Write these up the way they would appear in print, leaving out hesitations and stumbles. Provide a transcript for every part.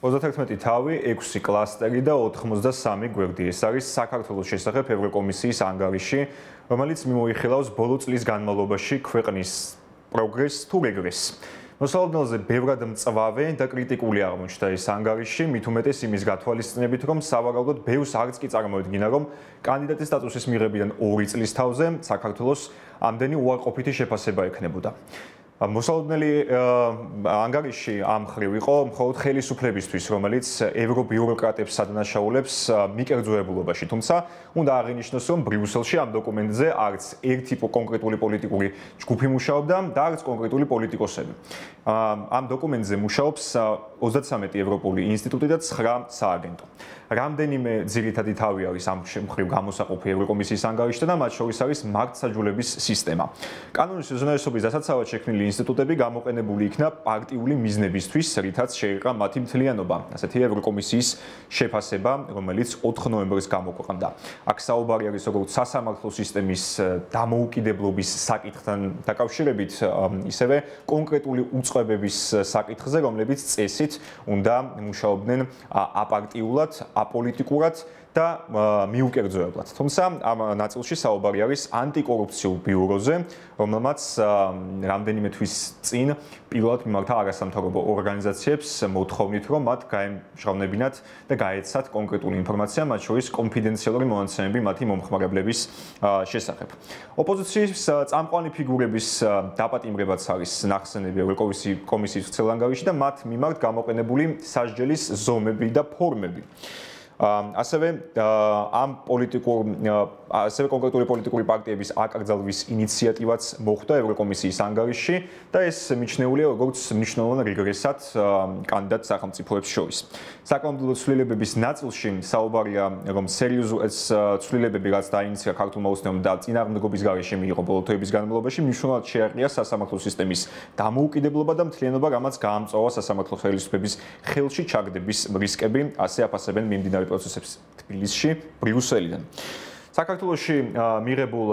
31 თავი, 6 კლასტერი და 83 გვერდი. ეს არის საქართველოს შესახებ ევროკომისიის ანგარიში, რომელიც მიმოიხილავს ბოლო წლის განმავლობაში ქვეყნის პროგრესს თუ რეგრესს. მოსალოდნელზე ბევრად მწვავე და კრიტიკული აღმოჩნდა ეს ანგარიში, მით უმეტეს იმის გათვალისწინებით, რომ სავარაუდოდ ბევრს არც კი წარმოედგინა, რომ კანდიდატის სტატუსის მიღებიდან 2 წლის თავზე საქართველოს ამდენი უარყოფითი შეფასება ექნებოდა. მოსალოდნელი ანგარიში ამ მხრივ იყო მხოლოდ ხელისუფლებისთვის, რომელიც ევრობიუროკრატებს ადანაშაულებს მიკერძოებულობაში. თუმცა უნდა აღინიშნოს, რომ ბრიუსელში ამ დოკუმენტზე არც ერთი კონკრეტული პოლიტიკური ჯგუფი მუშაობდა და არც კონკრეტული პოლიტიკოსები. ამ დოკუმენტზე მუშაობს 33 ევროპული ინსტიტუტი და 9 სააგენტო. რამდენიმე ძირითადი თავი არის ამ მხრივ გამოსაყოფი ევროკომისიის ანგარიშთან და მათ შორის არის მართლმსაჯულების სისტემა. კანონის უზენაესობის დასაცავად შექმნილი ინსტიტუტები გამოყენებული იქნა პარტიული მიზნებისთვის, რითაც შეიყრა მათი მთლიანობა. ასეთი ევროკომისიის შეფასება, რომელიც 4 ნოემბერს გამოქვეყნდა. აქ საუბარი არის როგორც სასამართლო სისტემის დამოუკიდებლობის საკითხთან დაკავშირებით, ისევე კონკრეტული უწყებების საკითხზე, რომლებიც წესით უნდა მუშაობდნენ აპარტიულად, აპოლიტიკურად და მიუკერძოებლად. თუმცა ამ ნაწილში საუბარი არის ანტიკორუფციულ ბიუროზე, რომელმაც რამდენიმე თვის წინ პირველად მიმართა არასამთავრობო ორგანიზაციებს მოთხოვნით, რომ მათ გაემჟღავნებინათ და გაეცათ კონკრეტული ინფორმაცია, მათ შორის კონფიდენციალური მონაცემები მათი მომხმარებლების შესახებ. ოპოზიციის წამყვანი ფიგურების დაპატიმრებაც არის ნახსენები ევროკომისიის ვრცელ ანგარიში და მათ მიმართ გამოყენებული სასჯელის ზომები და ფორმები. ასევე კონკრეტული პოლიტიკური პარტიების აკრძალვის ინიციატივაც მოხდა ევროკომისიის ანგარიში და ეს მიჩნეულია როგორც მნიშვნელოვან რეგრესად კანდიდატ სახელმწიფოებს შორის. საკანონმდებლო ცვლილებების ნაწილში საუბარია, რომ სერიოზული ცვლილებები, რაც დაინიცია ქართულმა ოცნებამ და წინააღმდეგობის გარეშე მიიღო ბოლო თვეების განმავლობაში, მნიშვნელოვნად შეარყია სასამართლო სისტემის დამოუკიდებლობა და მთლიანობა, რამაც გაამწვავა სასამართლო ხელისუფლების ხელში ჩაგდების რისკები, ასე აფასებენ მიმდინარე პროცესებს თბილისში, ბრიუსელიდან. საქართველოში მიღებულ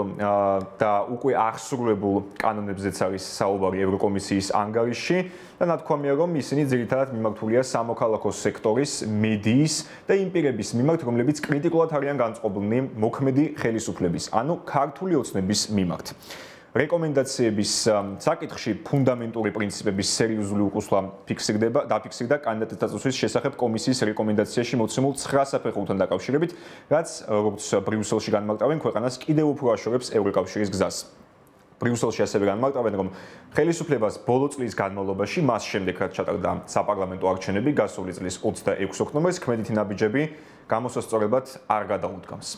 და უკვე აღსრულებულ კანონებზეც არის საუბარი ევროკომისიის ანგარიში და ნათქვამია, რომ ისინი ძირითადად მიმართულია სამოქალაქო სექტორის, მედიის და იმ პირების მიმართ, რომლებიც კრიტიკულად არიან განწყობილნი მოქმედი ხელისუფლების, ანუ ქართული ოცნების მიმართ. რეკომენდაციების საკითხში ფუნდამენტური პრინციპების სერიოზული უკუსვლა დაფიქსირდა კანდიდატის სტატუსის შესახებ კომისიის რეკომენდაციაში მოცემულ 9 საფეხურთან დაკავშირებით, რაც როგორც ბრიუსელში განმარტავენ, ქვეყანას კიდევ უფრო აშორებს ევროკავშირის გზას. ბრიუსელში ასევე განმარტავენ, რომ ხელისუფლებას ბოლო წლის განმავლობაში მას შემდეგ, რაც ჩატარდა საპარლამენტო არჩევნები გასული წლის 26 ოქტომბერს, ქმედითი ნაბიჯები გამოსასწორებლად არ გადაუდგამს.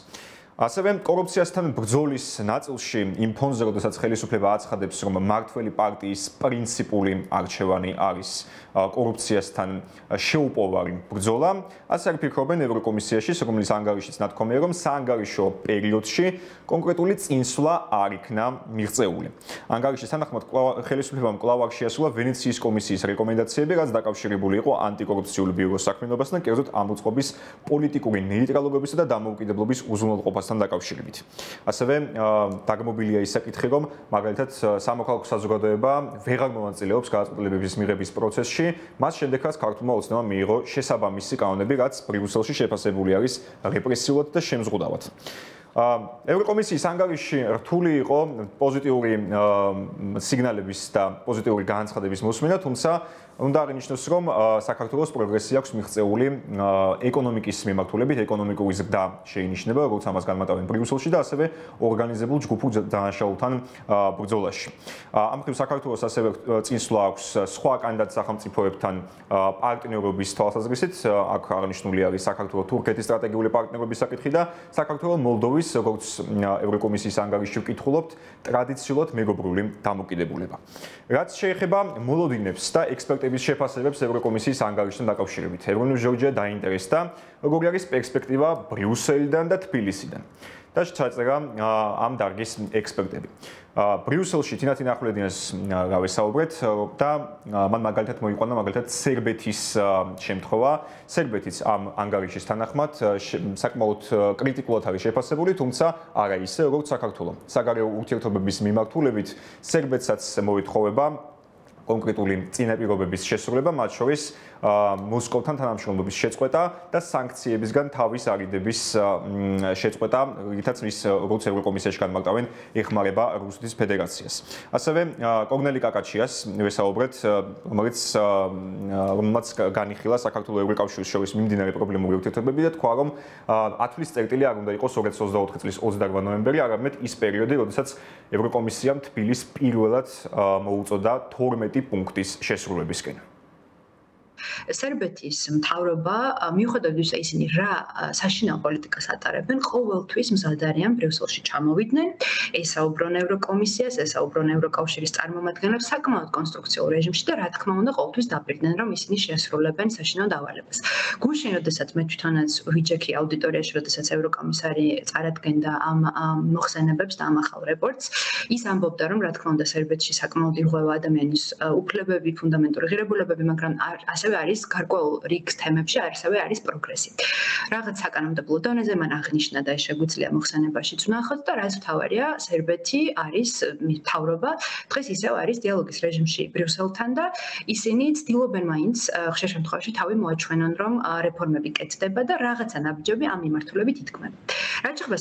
ასევე კორუფციასთან ბრძოლის ნაწილში იმ ფონზე, როდესაც ხელისუფლება აცხადებს, რომ მმართველი პარტიის პრინციპული არჩევანი არის კორუფციასთან შეუპოვარი ბრძოლა, ასე არ ფიქრობენ ევროკომისიაში, რომლის ანგარიშიც ნათქვამია, რომ საანგარიშო პერიოდში კონკრეტული წინსვლა არ იქნა მიღწეული. ანგარიშის თანახმად ხელისუფლებამ კვლავ არ შეასრულა ვენეციის კომისიის რეკომენდაციები, რაც დაკავშირებული იყო ანტიკორუფციული ბიუროს საქმიანობასთან, კერძოდ ამ უწყობის პოლიტიკური ნეიტრალობისა და დამოუკიდებლობის უზრუნველყოფასთან დაკავშირებით. ასევე დაგმობილია ის საკითხი, რომ მაგალითად სამოქალაქო საზოგადოება ვეღარ მონაწილეობს გადაწყვეტილებების მიღების პროცესში, მას შემდეგაც ქართულმა ოცნებამ მიიღო შესაბამისი კანონები, რაც ბრიუსელში შეფასებული არის რეპრესიულად და შემზღუდავად. ევროკომისიის ანგარიში რთული იყო პოზიტიური სიგნალების და პოზიტიური განცხადების მოსმენა, თუმცა უნდა აღინიშნოს, რომ საქართველოს პროგრესი აქვს მიღწეული ეკონომიკის მიმართულებით, ეკონომიკური ზრდა შეინიშნება, როგორც ამას განმარტავენ ბრიუსელში და ასევე ორგანიზებულ ჯგუფურ დანაშაულთან ბრძოლაში. ამ მხრივ საქართველოს ასევე წინსვლა აქვს სხვა კანდიდატ სახელმწიფოებთან პარტნიორობის თვალსაზრისით, აქ აღნიშნული არის საქართველო-თურქეთის სტრატეგიული პარტნიორობის საკითხი და საქართველო-მოლდოვის, როგორც ევროკომისიის ანგარიში ვკითხულობთ, ტრადიციულად მეგობრული დამოკიდებულება. რაც შეეხება მოლოდინებს და ექსპერტების შეფასებებს ევროკომისიის ანგარიშთან დაკავშირებით, ეროვნული ჯორჯია დაინტერესდა, როგორი არის პერსპექტივა ბრიუსელიდან და თბილისიდან. და ჩაწერა ამ დარგის ექსპერტები. ბრიუსელში თინათინ ახვლედინას გავესაუბრეთ და მან მაგალითად მოიყვანა მაგალითად სერბეთის შემთხვევა. სერბეთიც ამ ანგარიშის თანახმად საკმაოდ კრიტიკულად არის შეფასებული, თუმცა არა ისე როგორც საქართველო. საგარეო ურთიერთობების მიმართულებით სერბეთსაც მოითხოვება კონკრეტული წინაპირობების შესრულება, მათ შორის მოსკოვთან თანამშრომლობის შეწყვეტა და სანქციებისგან თავის არიდების შეწყვეტა, რითაც ის როგორც ევროკომისიაში განმარტავენ, ეხმარება რუსეთის ფედერაციას. ასევე კორნელი კაკაჩიას ვესაუბრეთ, რომელმაც განიხილა საქართველოს ევროკავშირის შორის მიმდინარე პრობლემური ურთიერთობები და თქვა, რომ ათვლის წერტილი არ უნდა იყოს 2024 წლის 28 ნოემბერი, არამედ ის პერიოდი, როდესაც ევროკომისიამ თბილისს პირველად მოუწოდა 12 პუნქტის შესრულებისკენ. სერბეთის მთავრობა მიუხედავად იმისა, ისინი რა საშინაო პოლიტიკას ატარებენ, ყოველთვის მზად არიან ბრიუსელში ჩამოვიდნენ, ესაუბრონ ევროკომისიას, ესაუბრონ ევროკავშირის წარმომადგენლებს საკმაოდ კონსტრუქციულ რეჟიმში და რა თქმა უნდა, ყოველთვის დაპირდნენ, რომ ისინი შეასრულებენ საშინაო დავალებას. გუშინ, როდესაც მე თვითონაც ვიჯექი აუდიტორიაში, როდესაც ევროკომისარი წარადგენდა ამ მოხსენებებს და ამ ახალ რეპორტს, ის ამბობდა, რომ რა თქმა უნდა, სერბეთში საკმაოდ ირღვევა ადამიანის უფლებები, ფუნდამენტური ღირებულებები, მაგრამ ასევე არის გარკვეულ რიგ თემებში, ასევე არის პროგრესი. რაღაც საკანონმდებლო დონეზე მან აღნიშნა და შეგვიძლია მოხსენებაშიც ვნახოთ და რაც მთავარია, სერბეთი არის მთავრობა, დღეს ისევ არის დიალოგის რეჟიმში ბრიუსელთან და ისინი ცდილობენ მაინც ხშირ შემთხვევაში თავი მოაჩვენონ, რომ რეფორმები კეთდება და რაღაცა ნაბიჯები ამ მიმართულებით ითქმება. რაც შეეხება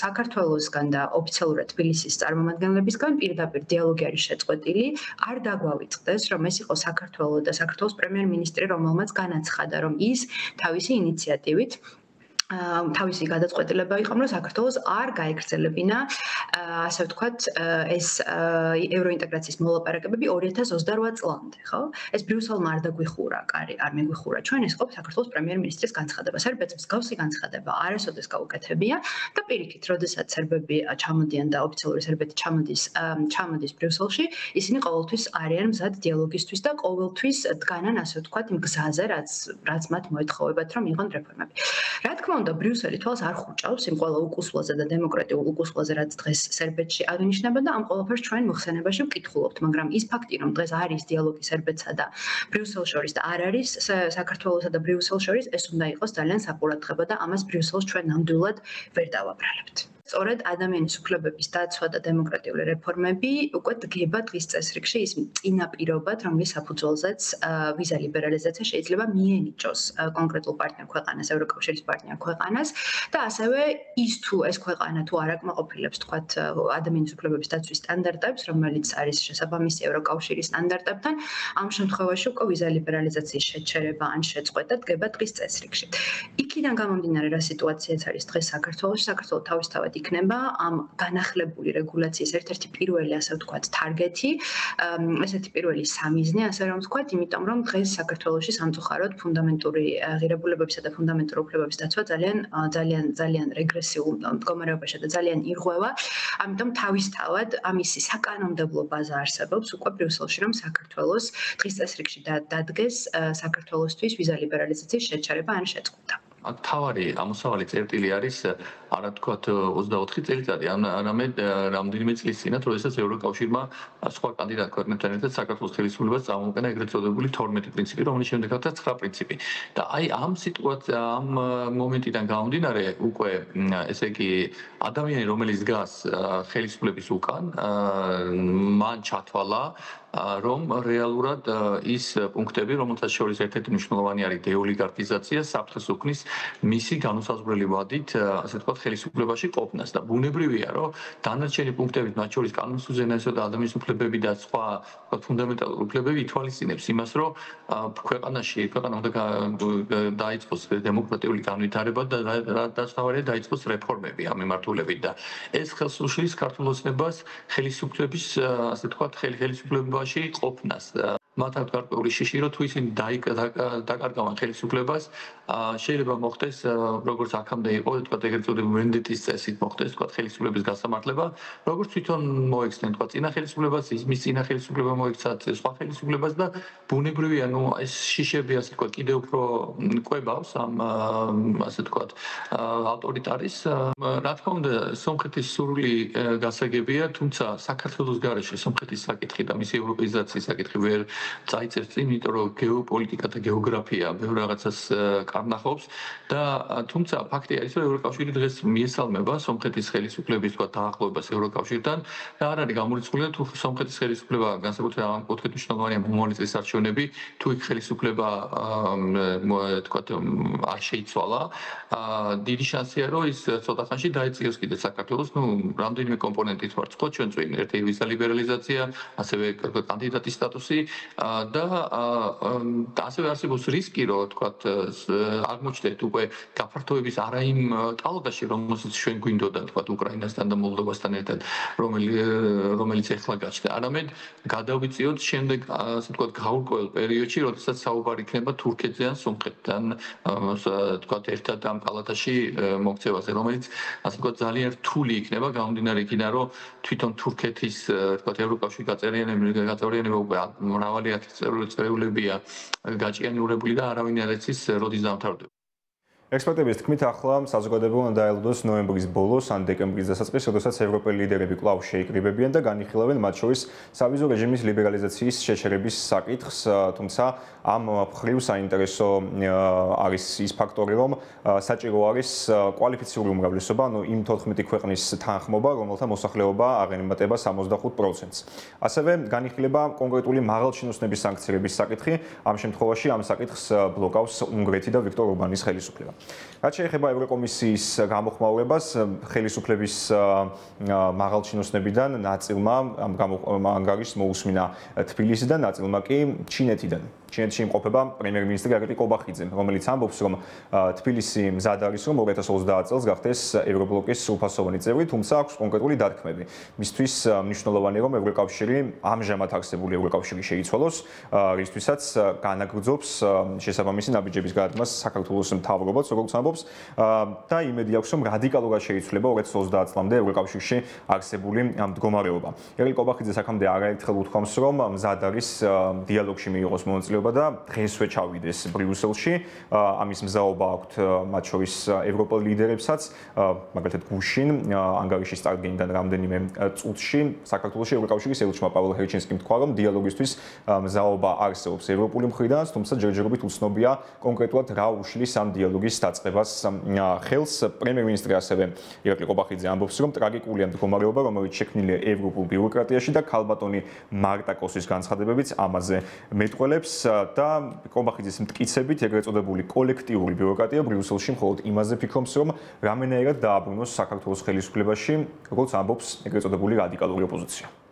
საქართველოსგან და ოფიციალურად თბილისის წარმომადგენლებისგან პირდაპირ დიალოგი არის შეწყვეტილი, არ დაგვავიწყდეს, რომ ეს იყო საქართველოს და საქართველოს პრემიერ-მინისტრი, რომელმაც განაცხადა, რომ ის თავისი ინიციატივით თავისი გადაწყვეტილება იყო, რომ საქართველოს არ გაეგრძელებინა, ასე ვთქვათ, ეს ევროინტეგრაციის მოლაპარაკებები 2028 წლამდე, ხო? ეს ბრიუსელმა არ დაგვიხურა, არ მეგვიხურა ჩვენ, ეს ყოფ საქართველოს პრემიერ-მინისტრის განცხადება. სერბეთს მსგავსი განცხადება არასოდეს გაუკეთებია და პირიქით, როდესაც სერბები ჩამოდიან და ოფიციალური სერბეთი ჩამოდის ბრიუსელში, ისინი ყოველთვის არიან მზად დიალოგისთვის და ყოველთვის დგანან, ასე ვთქვათ, იმ გზაზე, რაც მათ მოეთხოვებათ, რომ იყვნენ რეფორმები. რა თქმა უნდა, ბრიუსელი თვალს არ ხუჭავს იმ ყველა უკუსვლაზე და დემოკრატიულ უკუსვლაზე, რაც დღეს სერბეთში აღინიშნება და ამ ყველაფერს ჩვენ მოხსენებაში ვკითხულობთ, მაგრამ ის ფაქტი, რომ დღეს არის დიალოგი სერბეთსა და ბრიუსელს შორის და არ არის საქართველოსა და ბრიუსელს შორის, ეს უნდა იყოს ძალიან საყურადღებო და ამას ბრიუსელს ჩვენ ნამდვილად ვერ დავაბრალებთ. სწორედ ადამიანის უფლებების დაცვა და დემოკრატიული რეფორმები უკვე დგება დღის წესრიგში ის წინაპირობად, რომლის საფუძველზეც ვიზა ლიბერალიზაცია შეიძლება მიენიჭოს კონკრეტულ პარტნიორ ქვეყანას, ევროკავშირის პარტნიორ ქვეყანას და ასევე ის თუ ეს ქვეყანა თუ არ აკმაყოფილებს, თქვათ, ადამიანის უფლებების დაცვის სტანდარტებს, რომელიც არის შესაბამისი ევროკავშირის სტანდარტებთან, ამ შემთხვევაში უკვე ვიზა ლიბერალიზაციის შეჩერება ან შეწყვეტა დგება დღის წესრიგში. იქიდან გამომდინარე, რა სიტუაციაც არის დღეს საქართველოში, საქართველოს თავისთავად იქნება ამ განახლებული რეგულაციის ერთ-ერთი პირველი, ასე ვთქვათ, თარგეთი, ესეთი პირველი სამიზნე, ასე რომ ვთქვათ, იმიტომ რომ დღეს საქართველოში სამწუხაროდ ფუნდამენტური ღირებულებებისა და ფუნდამენტური უფლებების დაცვა ძალიან რეგრესიულ მდგომარეობაში და ძალიან ირღვევა. ამიტომ თავისთავად ამისი საკანონმდებლო ბაზა არსებობს უკვე ბრიუსელში, რომ საქართველოს დღის წესრიგში დადგეს საქართველოსთვის ვიზა ლიბერალიზაციის შეჩერება ან შეწყვეტა. თავარი ამოსავალი წერტილი არის არა თქვათ 24 წელიწადი, არამედ რამდენიმე წლის წინათ, როდესაც ევროკავშირმა სხვა კანდიდატ ქვეყნებთან ერთად საქართველოს ხელისუფლებას წამოუყენა ეგრეთ წოდებული 12 პრინციპი, რომლის შემდეგ გავხდა 9 პრინციპი. და აი ამ მომენტიდან გამომდინარე, უკვე ესე იგი ადამიანი, რომელიც დგას ხელისუფლების უკან, მან ჩათვალა რომ რეალურად ის პუნქტები, რომელთაც შორის ერთ-ერთი მნიშვნელოვანი არის დეოლიგარქიზაცია, საფრთხეს უქმნის მისი განუსაზღვრელი ვადით, ასე ვთქვათ, ხელისუფლებაში ყოფნას და ბუნებრივია, რომ დანარჩენი პუნქტებით, მათ შორის კანონის უზენაესობა და ადამიანის უფლებები და სხვა ფუნდამენტალური უფლებები ითვალისწინებს იმას, რომ ქვეყანა უნდა დაიწყოს დემოკრატიული განვითარება და დასწავლია დაიწყოს რეფორმები ამ მიმართულებით და ეს ხელს უშლის ქართულ ოცნებას ხელისუფლების, ასე ვთქვათ, ხელისუფლებაში ყოფნას. მათაც გარკვეული შიში, რომ თუ ისინი დაკარგავენ ხელისუფლებას, შეიძლება მოხდეს, როგორც აქამდე იყო, თქვა ეგრეთ წოდებული ვენდეტის წესით მოხდეს, თქვა ხელისუფლების გასამართლება, როგორც თვითონ მოექცნენ, თქვა წინა ხელისუფლებას, მის წინა ხელისუფლება მოექცა სხვა ხელისუფლებას და ბუნებრივია, ეს შიშები, ასე თქვა, კიდევ უფრო კვებავს ამ, ასე თქვა, ავტორიტარის. რა თქმა უნდა, სომხეთის სურვილი გასაგებია, თუმცა საქართველოს გარეშე სომხეთის საკითხი და მისი ევროპეიზაციის საკითხი ვერ წაიწერს წინ, იმიტომ რომ გეოპოლიტიკა და გეოგრაფია ბევრ რაღაცას კარნახობს და თუმცა ფაქტია ის, რომ ევროკავშირი დღეს მიესალმება სომხეთის ხელისუფლების თქვა დაახლოებას ევროკავშირთან და არ არის გამორიცხული თუ სომხეთის ხელისუფლება განსაკუთრებით ამ კუთხით მნიშვნელოვანია მომავალი წლის არჩევნები, თუ იქ ხელისუფლება თქვა არ შეიცვალა, დიდი შანსია რომ ის ცოტა ხანში დაეწიოს კიდე საქართველოს, რამდენიმე კომპონენტით ვარცხო ჩვენ წინ, ერთი ვიზა ლიბერალიზაცია, ასევე კანდიდატის სტატუსი და ასევე არსებობს რისკი, რომ თქვა აღმოჩნდეთ უკვე გაფართოების არა იმ ტალღაში, რომელსაც ჩვენ გვინდოდა თქვა უკრაინასთან და მოლდოვასთან ერთად, რომელიც ეხლა გაჩნდა. არამედ გადავიწიოთ შემდეგ ასე ვთქვათ გაურკვეველ პერიოდში, როდესაც საუბარი იქნება თურქეთზე ან სომხეთთან თქვა ერთად ამ პალატაში მოქცევაზე, რომელიც ასე ვთქვათ ძალიან რთული იქნება გამომდინარე იქიდან, რომ თვითონ თურქეთის თქვათ ევროკავშირის გაწევრიანება უკვე მრავალი წევრებია გაჭიანურებული და არავინ არ იცის როდის დამთავრდება. ექსპერტების თქმით, ახლა საზოგადოება უნდა დაელოდოს ნოემბრის ბოლოს ან დეკემბრის დასაწყისს, როდესაც ევროპელი ლიდერები კვლავ შეიკრიბებიან და განიხილავენ მათ შორის სავიზო რეჟიმის ლიბერალიზაციის შეჩერების საკითხს, თუმცა ამ მხრივ საინტერესო არის ის ფაქტორი, რომ საჭირო არის კვალიფიციური უმრავლესობა, ანუ იმ 14 ქვეყნის თანხმობა, რომელთა მოსახლეობა აღემატება 65%-ს. ასევე განიხილება კონკრეტული მაღალჩინოსნების სანქციების საკითხი, ამ შემთხვევაში ამ საკითხს ბლოკავს უნგრეთი და ვიქტორ ორბანის ხელისუფლება. რაც შეეხება ევროკომისიის გამოხმაურებას, ხელისუფლების მაღალჩინოსნებიდან ნაწილმა ამ ანგარიშს მოусმინა თბილისიდან, ნაწილმა კი ჩინეთიდან. ჩინეთში იმყოფება პრემიერ-მინისტრი აგრიპი კობახიძე, რომელიც ამბობს, რომ თბილისი მზად არის, რომ 2030 წელს გახდეს ევრობლოკის სრულფასოვანი წევრი, თუმცა აქვს კონკრეტული დათქმები. მისთვის მნიშვნელოვანია, რომ ევროკავშირი ამჟამად არსებული ევროკავშირი შეიცვალოს, რისთვისაც განაგრძობს შესაბამისი ნაბიჯების გადადგმას საქართველოს მთავრობაც, როგორც ამბობს, და იმედი აქვს, რომ რადიკალურად შეიცვლება 2030 წლამდე ევროკავშირში არსებული მდგომარეობა. ერიკ კობახიძე აქამდე არაერთხელ უთქვამს, რომ მზად არის დიალოგში მიიღოს მონაწილეობა და დღესვე ჩავიდეს ბრიუსელში. ამის მზაობა აქვთ მათ შორის ევროპელ ლიდერებსაც, მაგალითად გუშინ ანგარიშის წარდგენიდან რამდენიმე წუთში საქართველოში ევროკავშირის ელჩმა პაველო ჰერჩინსკიმ თქვა, რომ დიალოგისთვის მზაობა არსებობს ევროპული მხრიდან, თუმცა ჯერჯერობით უცნობია კონკრეტულად რა უშლის ამ დიალოგის დაწყებას ხელს. პრემიერ-მინისტრი ასევე ერიკ კობახიძე ამბობს, რომ ტრაგიკულია მდგომარეობა, რომელიც შექმნილია ევროპულ ბიუროკრატიაში და ქალბატონი მარტა კოსის განცხადებებიც ამაზე მეტყველებს. და კობახიძის მტკიცებით ეგრეთ წოდებული კოლექტიური ბიუროკრატია ბრიუსელში მხოლოდ იმაზე ფიქრობს, რომ რამენაირად დააბრუნოს საქართველოს ხელისუფლებაში, როგორც ამბობს ეგრეთ წოდებული რადიკალური ოპოზიცია.